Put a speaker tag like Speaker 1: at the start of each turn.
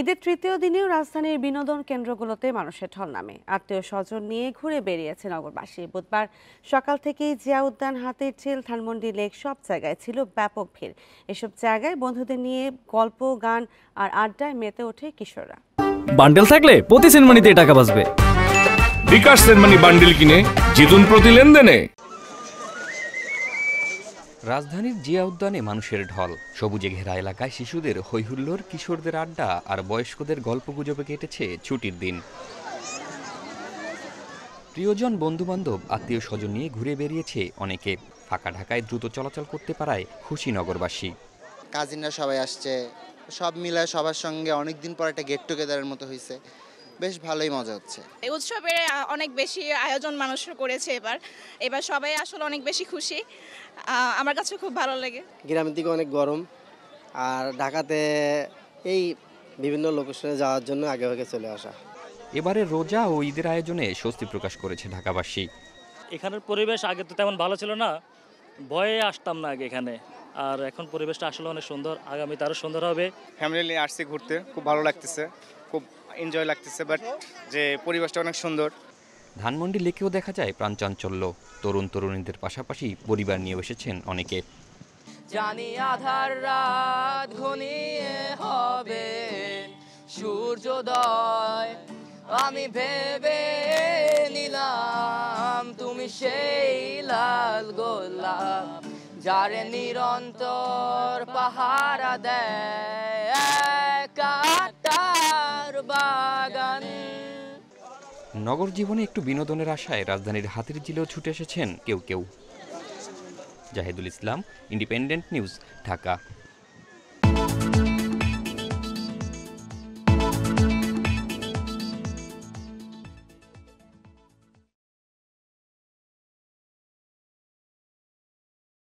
Speaker 1: ঈদের তৃতীয় দিনেও রাজধানীর বিনোদন কেন্দ্রগুলোতে মানুষের ঢল নামে। আত্মীয় স্বজন নিয়ে ঘুরে বেরিয়েছে নগরবাসী। বুধবার সকাল থেকেই জিয়া উদ্যান, হাতিরঝিল, ধানমন্ডি লেক সব জায়গায় ছিল ব্যাপক ভিড়। এসব জায়গায় বন্ধুদের নিয়ে গল্প, গান আর আড্ডায় মেতে ওঠে কিশোররা।
Speaker 2: বান্ডেল থাকলে প্রতি সেনমানিতে টাকা বাঁচবে।
Speaker 3: বিকাশ সেনমানি বান্ডেল কিনে জিতুন প্রতি লেনদেনে।
Speaker 4: রাজধানীর জিয়া উদ্যানে মানুষের ঢল। সবুজে ঘেরা এলাকায় শিশুদের হৈহুল্লোড়, কিশোরদের আড্ডা আর বয়স্কদের গল্পগুজবে কেটেছে ছুটির দিন। প্রিয়জন, বন্ধুবান্ধব, আত্মীয় স্বজন নিয়ে ঘুরে বেরিয়েছে অনেকে। ফাঁকা ঢাকায় দ্রুত চলাচল করতে পারায় খুশি নগরবাসী।
Speaker 5: কাজিনরা সবাই আসছে, সব মিলায় সবার সঙ্গে অনেকদিন পর একটা গেট টুগেদারের মতো হয়েছে। বেশ ভালোই মজা হচ্ছে।
Speaker 6: এই উৎসবের অনেক বেশি আয়োজন মানুষ করেছে। এবার সবাই আসলে অনেক বেশি খুশি। আমার কাছে খুব ভালো লাগে।
Speaker 7: গ্রামের দিকে অনেক গরম, আর ঢাকাতে এই বিভিন্ন লোকেশনে যাওয়ার জন্য আগে চলে আসা।
Speaker 4: এবারে রোজা ও ঈদের আয়োজনে স্বস্তি প্রকাশ করেছে ঢাকাবাসী।
Speaker 8: এখানের পরিবেশ আগে তো তেমন ভালো ছিল না, ভয়ে আসতাম না আগে এখানে, আর এখন পরিবেশটা আসলে অনেক সুন্দর। আগামীতে আরও সুন্দর হবে।
Speaker 9: ফ্যামিলি নিয়ে আসছি ঘুরতে, খুব ভালো লাগতেছে, খুব এনজয় লাগতেছে। বাট যে পরিবেশটা অনেক সুন্দর।
Speaker 4: ধানমন্ডি লেকেও দেখা যায় প্রাণচাঞ্চল্য। তরুণ তরুণীদের পাশাপাশি পরিবার নিয়ে এসেছেন অনেকে।
Speaker 10: জানি আধার রাত ঘনিয়ে হবে সূর্যোদয়, আমি ভেবে নিলাম তুমি সেই লাল গোলাপ, যারে নিরন্তর পাহারা দেয় কাটার বাগান।
Speaker 4: নগর জীবনে একটু বিনোদনের আশায় রাজধানীর হাতিরঝিলেও ছুটে এসেছেন কেউ কেউ। জাহিদুল ইসলাম, ইন্ডিপেন্ডেন্ট নিউজ, ঢাকা।